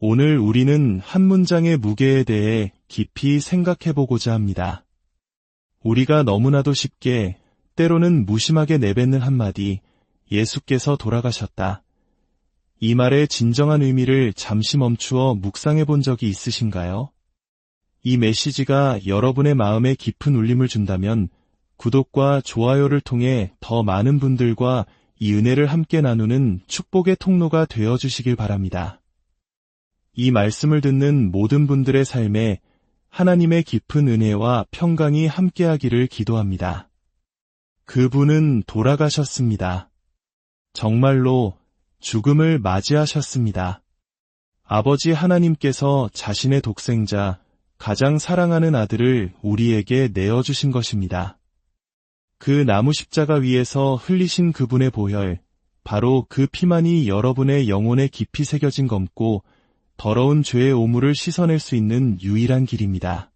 오늘 우리는 한 문장의 무게에 대해 깊이 생각해보고자 합니다. 우리가 너무나도 쉽게, 때로는 무심하게 내뱉는 한마디, 예수께서 돌아가셨다. 이 말의 진정한 의미를 잠시 멈추어 묵상해 본 적이 있으신가요? 이 메시지가 여러분의 마음에 깊은 울림을 준다면 구독과 좋아요를 통해 더 많은 분들과 이 은혜를 함께 나누는 축복의 통로가 되어주시길 바랍니다. 이 말씀을 듣는 모든 분들의 삶에 하나님의 깊은 은혜와 평강이 함께하기를 기도합니다. 그분은 돌아가셨습니다. 정말로 죽음을 맞이하셨습니다. 아버지 하나님께서 자신의 독생자, 가장 사랑하는 아들을 우리에게 내어주신 것입니다. 그 나무 십자가 위에서 흘리신 그분의 보혈, 바로 그 피만이 여러분의 영혼에 깊이 새겨진 검고 더러운 죄의 오물을 씻어낼 수 있는 유일한 길입니다.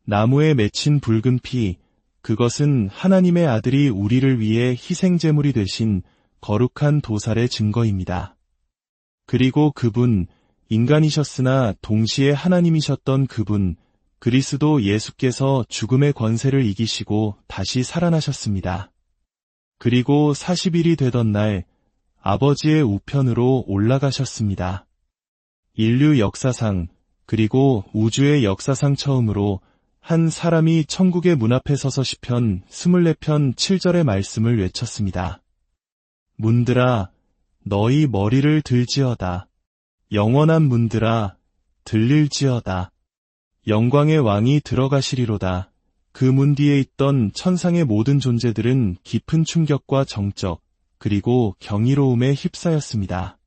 나무에 맺힌 붉은 피, 그것은 하나님의 아들이 우리를 위해 희생제물이 되신 거룩한 도살의 증거입니다. 그리고 그분, 인간이셨으나 동시에 하나님이셨던 그분, 그리스도 예수께서 죽음의 권세를 이기시고 다시 살아나셨습니다. 그리고 40일이 되던 날, 아버지의 우편으로 올라가셨습니다. 인류 역사상, 그리고 우주의 역사상 처음으로 한 사람이 천국의 문 앞에 서서 시편 24편 7절의 말씀을 외쳤습니다. 문들아, 너희 머리를 들지어다. 영원한 문들아, 들릴지어다. 영광의 왕이 들어가시리로다. 그 문 뒤에 있던 천상의 모든 존재들은 깊은 충격과 정적, 그리고 경이로움에 휩싸였습니다.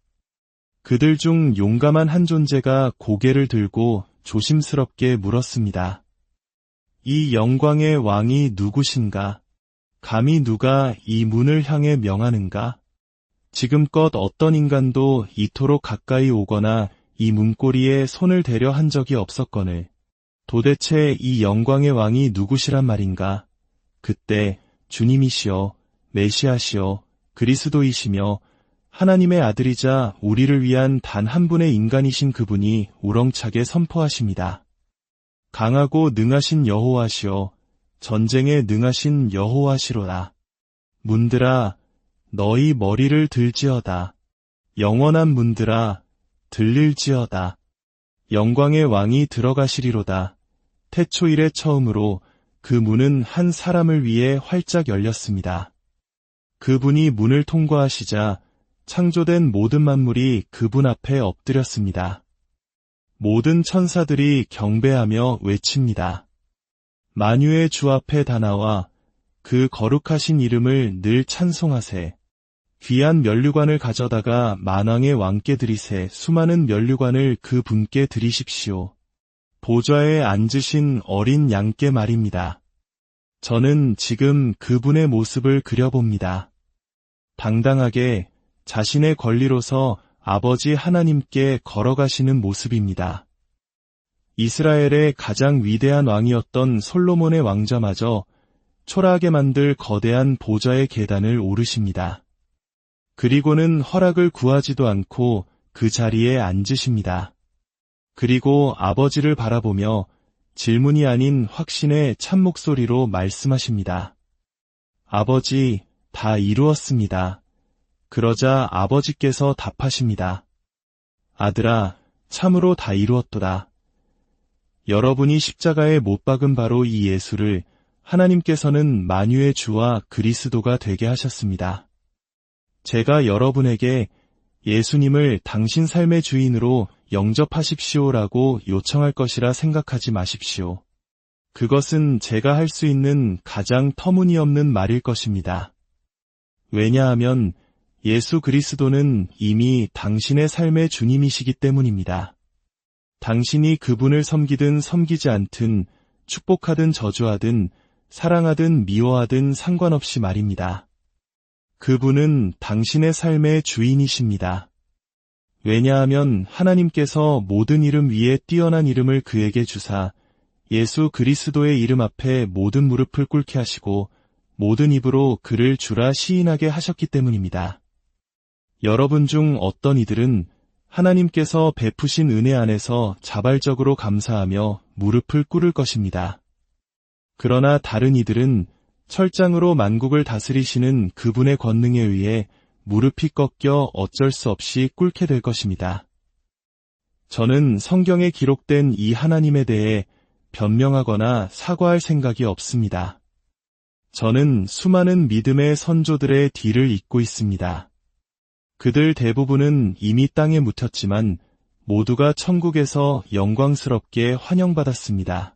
그들 중 용감한 한 존재가 고개를 들고 조심스럽게 물었습니다. 이 영광의 왕이 누구신가? 감히 누가 이 문을 향해 명하는가? 지금껏 어떤 인간도 이토록 가까이 오거나 이 문고리에 손을 대려 한 적이 없었거늘 도대체 이 영광의 왕이 누구시란 말인가? 그때 주님이시여, 메시아시여, 그리스도이시며 하나님의 아들이자 우리를 위한 단 한 분의 인간이신 그분이 우렁차게 선포하십니다. 강하고 능하신 여호와시여, 전쟁에 능하신 여호와시로다. 문들아, 너희 머리를 들지어다. 영원한 문들아, 들릴지어다. 영광의 왕이 들어가시리로다. 태초 이래 처음으로 그 문은 한 사람을 위해 활짝 열렸습니다. 그분이 문을 통과하시자 창조된 모든 만물이 그분 앞에 엎드렸습니다. 모든 천사들이 경배하며 외칩니다. 만유의 주 앞에 다 나와 그 거룩하신 이름을 늘 찬송하세. 귀한 면류관을 가져다가 만왕의 왕께 드리세. 수많은 면류관을 그 분께 드리십시오. 보좌에 앉으신 어린 양께 말입니다. 저는 지금 그분의 모습을 그려봅니다. 당당하게 자신의 권리로서 아버지 하나님께 걸어가시는 모습입니다. 이스라엘의 가장 위대한 왕이었던 솔로몬의 왕자마저 초라하게 만들 거대한 보좌의 계단을 오르십니다. 그리고는 허락을 구하지도 않고 그 자리에 앉으십니다. 그리고 아버지를 바라보며 질문이 아닌 확신의 참목소리로 말씀하십니다. 아버지, 다 이루었습니다. 그러자 아버지께서 답하십니다. 아들아, 참으로 다 이루었도다. 여러분이 십자가에 못 박은 바로 이 예수를 하나님께서는 만유의 주와 그리스도가 되게 하셨습니다. 제가 여러분에게 예수님을 당신 삶의 주인으로 영접하십시오라고 요청할 것이라 생각하지 마십시오. 그것은 제가 할 수 있는 가장 터무니없는 말일 것입니다. 왜냐하면 예수 그리스도는 이미 당신의 삶의 주님이시기 때문입니다. 당신이 그분을 섬기든 섬기지 않든 축복하든 저주하든 사랑하든 미워하든 상관없이 말입니다. 그분은 당신의 삶의 주인이십니다. 왜냐하면 하나님께서 모든 이름 위에 뛰어난 이름을 그에게 주사 예수 그리스도의 이름 앞에 모든 무릎을 꿇게 하시고 모든 입으로 그를 주라 시인하게 하셨기 때문입니다. 여러분 중 어떤 이들은 하나님께서 베푸신 은혜 안에서 자발적으로 감사하며 무릎을 꿇을 것입니다. 그러나 다른 이들은 철장으로 만국을 다스리시는 그분의 권능에 의해 무릎이 꺾여 어쩔 수 없이 꿇게 될 것입니다. 저는 성경에 기록된 이 하나님에 대해 변명하거나 사과할 생각이 없습니다. 저는 수많은 믿음의 선조들의 뒤를 잇고 있습니다. 그들 대부분은 이미 땅에 묻혔지만 모두가 천국에서 영광스럽게 환영받았습니다.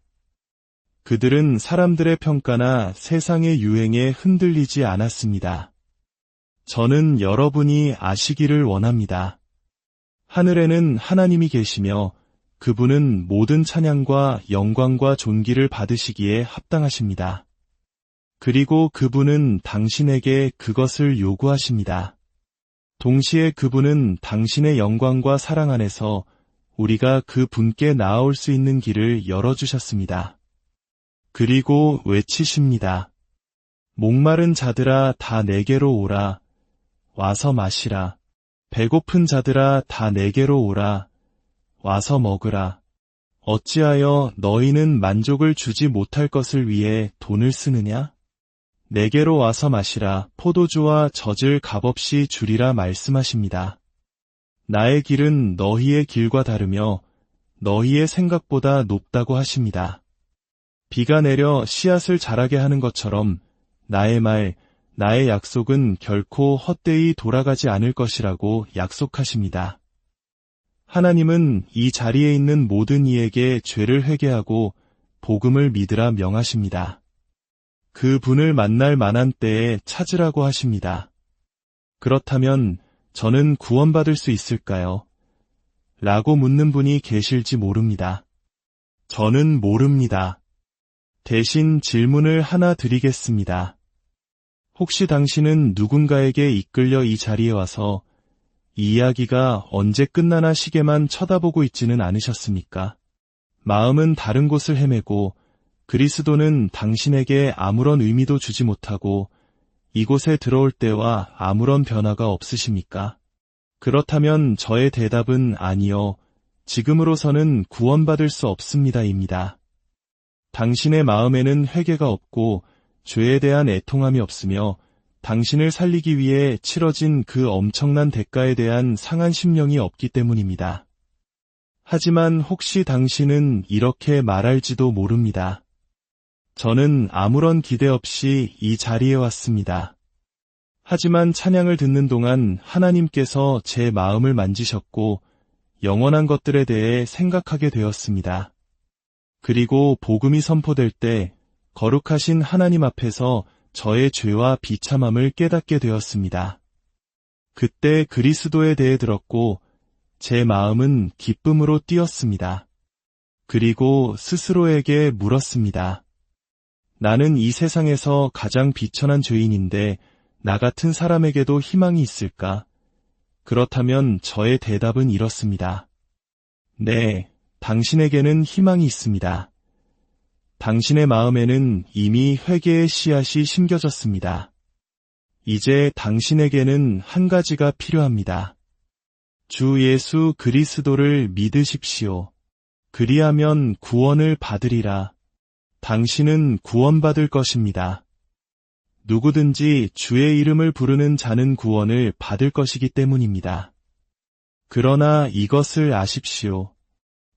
그들은 사람들의 평가나 세상의 유행에 흔들리지 않았습니다. 저는 여러분이 아시기를 원합니다. 하늘에는 하나님이 계시며 그분은 모든 찬양과 영광과 존귀를 받으시기에 합당하십니다. 그리고 그분은 당신에게 그것을 요구하십니다. 동시에 그분은 당신의 영광과 사랑 안에서 우리가 그 분께 나아올 수 있는 길을 열어주셨습니다. 그리고 외치십니다. 목마른 자들아 다 내게로 오라. 와서 마시라. 배고픈 자들아 다 내게로 오라. 와서 먹으라. 어찌하여 너희는 만족을 주지 못할 것을 위해 돈을 쓰느냐? 내게로 와서 마시라. 포도주와 젖을 값없이 주리라 말씀하십니다. 나의 길은 너희의 길과 다르며 너희의 생각보다 높다고 하십니다. 비가 내려 씨앗을 자라게 하는 것처럼 나의 말, 나의 약속은 결코 헛되이 돌아가지 않을 것이라고 약속하십니다. 하나님은 이 자리에 있는 모든 이에게 죄를 회개하고 복음을 믿으라 명하십니다. 그 분을 만날 만한 때에 찾으라고 하십니다. 그렇다면 저는 구원받을 수 있을까요? 라고 묻는 분이 계실지 모릅니다. 저는 모릅니다. 대신 질문을 하나 드리겠습니다. 혹시 당신은 누군가에게 이끌려 이 자리에 와서 이 이야기가 언제 끝나나 시계만 쳐다보고 있지는 않으셨습니까? 마음은 다른 곳을 헤매고 그리스도는 당신에게 아무런 의미도 주지 못하고 이곳에 들어올 때와 아무런 변화가 없으십니까? 그렇다면 저의 대답은 아니요, 지금으로서는 구원받을 수 없습니다입니다. 당신의 마음에는 회개가 없고 죄에 대한 애통함이 없으며 당신을 살리기 위해 치러진 그 엄청난 대가에 대한 상한 심령이 없기 때문입니다. 하지만 혹시 당신은 이렇게 말할지도 모릅니다. 저는 아무런 기대 없이 이 자리에 왔습니다. 하지만 찬양을 듣는 동안 하나님께서 제 마음을 만지셨고 영원한 것들에 대해 생각하게 되었습니다. 그리고 복음이 선포될 때 거룩하신 하나님 앞에서 저의 죄와 비참함을 깨닫게 되었습니다. 그때 그리스도에 대해 들었고 제 마음은 기쁨으로 뛰었습니다. 그리고 스스로에게 물었습니다. 나는 이 세상에서 가장 비천한 죄인인데 나 같은 사람에게도 희망이 있을까? 그렇다면 저의 대답은 이렇습니다. 네, 당신에게는 희망이 있습니다. 당신의 마음에는 이미 회개의 씨앗이 심겨졌습니다. 이제 당신에게는 한 가지가 필요합니다. 주 예수 그리스도를 믿으십시오. 그리하면 구원을 받으리라. 당신은 구원받을 것입니다. 누구든지 주의 이름을 부르는 자는 구원을 받을 것이기 때문입니다. 그러나 이것을 아십시오.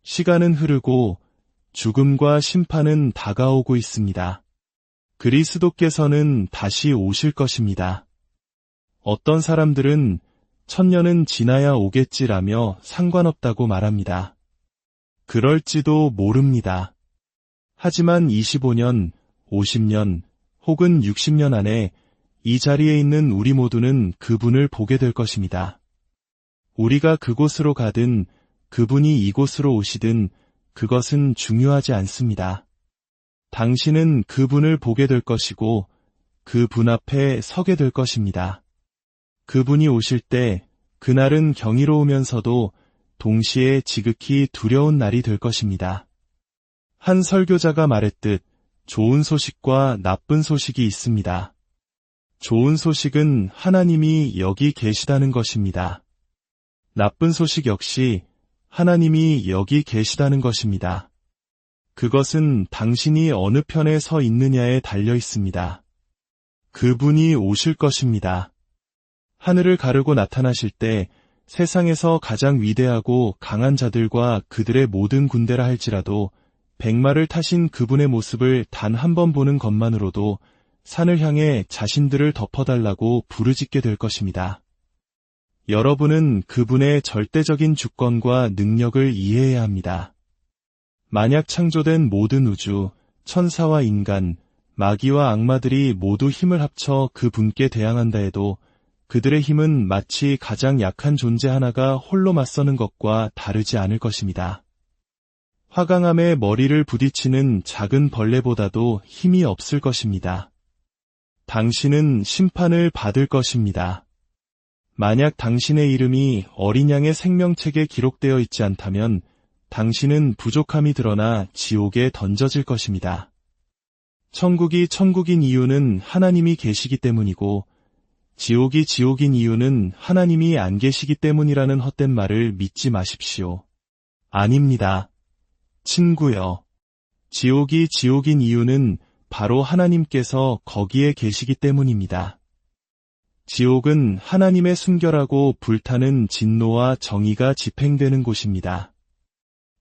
시간은 흐르고 죽음과 심판은 다가오고 있습니다. 그리스도께서는 다시 오실 것입니다. 어떤 사람들은 천년은 지나야 오겠지라며 상관없다고 말합니다. 그럴지도 모릅니다. 하지만 25년, 50년 혹은 60년 안에 이 자리에 있는 우리 모두는 그분을 보게 될 것입니다. 우리가 그곳으로 가든 그분이 이곳으로 오시든 그것은 중요하지 않습니다. 당신은 그분을 보게 될 것이고 그분 앞에 서게 될 것입니다. 그분이 오실 때 그날은 경이로우면서도 동시에 지극히 두려운 날이 될 것입니다. 한 설교자가 말했듯 좋은 소식과 나쁜 소식이 있습니다. 좋은 소식은 하나님이 여기 계시다는 것입니다. 나쁜 소식 역시 하나님이 여기 계시다는 것입니다. 그것은 당신이 어느 편에 서 있느냐에 달려 있습니다. 그분이 오실 것입니다. 하늘을 가르고 나타나실 때 세상에서 가장 위대하고 강한 자들과 그들의 모든 군대라 할지라도 백마를 타신 그분의 모습을 단 한 번 보는 것만으로도 산을 향해 자신들을 덮어달라고 부르짖게 될 것입니다. 여러분은 그분의 절대적인 주권과 능력을 이해해야 합니다. 만약 창조된 모든 우주, 천사와 인간, 마귀와 악마들이 모두 힘을 합쳐 그분께 대항한다 해도 그들의 힘은 마치 가장 약한 존재 하나가 홀로 맞서는 것과 다르지 않을 것입니다. 화강암에 머리를 부딪히는 작은 벌레보다도 힘이 없을 것입니다. 당신은 심판을 받을 것입니다. 만약 당신의 이름이 어린 양의 생명책에 기록되어 있지 않다면 당신은 부족함이 드러나 지옥에 던져질 것입니다. 천국이 천국인 이유는 하나님이 계시기 때문이고 지옥이 지옥인 이유는 하나님이 안 계시기 때문이라는 헛된 말을 믿지 마십시오. 아닙니다. 친구여. 지옥이 지옥인 이유는 바로 하나님께서 거기에 계시기 때문입니다. 지옥은 하나님의 순결하고 불타는 진노와 정의가 집행되는 곳입니다.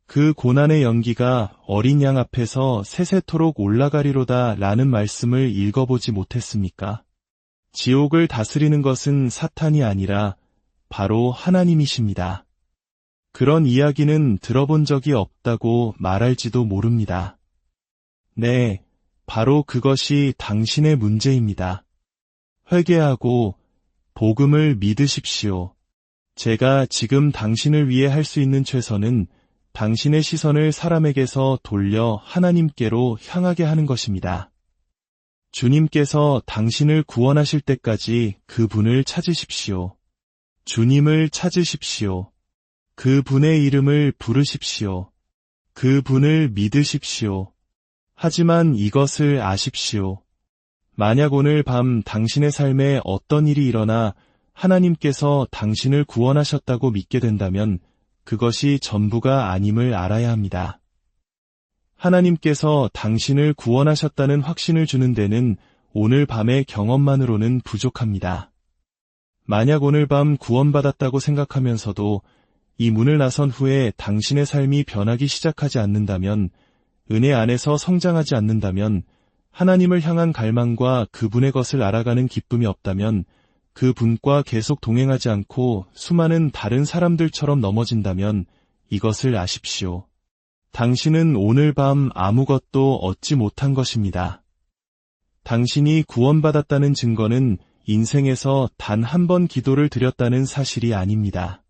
그 고난의 연기가 어린 양 앞에서 세세토록 올라가리로다 라는 말씀을 읽어보지 못했습니까? 지옥을 다스리는 것은 사탄이 아니라 바로 하나님이십니다. 그런 이야기는 들어본 적이 없다고 말할지도 모릅니다. 네, 바로 그것이 당신의 문제입니다. 회개하고 복음을 믿으십시오. 제가 지금 당신을 위해 할 수 있는 최선은 당신의 시선을 사람에게서 돌려 하나님께로 향하게 하는 것입니다. 주님께서 당신을 구원하실 때까지 그분을 찾으십시오. 주님을 찾으십시오. 그분의 이름을 부르십시오. 그분을 믿으십시오. 하지만 이것을 아십시오. 만약 오늘 밤 당신의 삶에 어떤 일이 일어나 하나님께서 당신을 구원하셨다고 믿게 된다면 그것이 전부가 아님을 알아야 합니다. 하나님께서 당신을 구원하셨다는 확신을 주는 데는 오늘 밤의 경험만으로는 부족합니다. 만약 오늘 밤 구원받았다고 생각하면서도 이 문을 나선 후에 당신의 삶이 변하기 시작하지 않는다면, 은혜 안에서 성장하지 않는다면, 하나님을 향한 갈망과 그분의 것을 알아가는 기쁨이 없다면, 그분과 계속 동행하지 않고 수많은 다른 사람들처럼 넘어진다면 이것을 아십시오. 당신은 오늘 밤 아무것도 얻지 못한 것입니다. 당신이 구원받았다는 증거는 인생에서 단 한 번 기도를 드렸다는 사실이 아닙니다.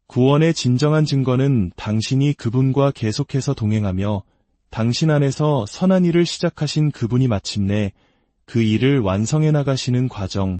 구원의 진정한 증거는 당신이 그분과 계속해서 동행하며 당신 안에서 선한 일을 시작하신 그분이 마침내 그 일을 완성해 나가시는 과정,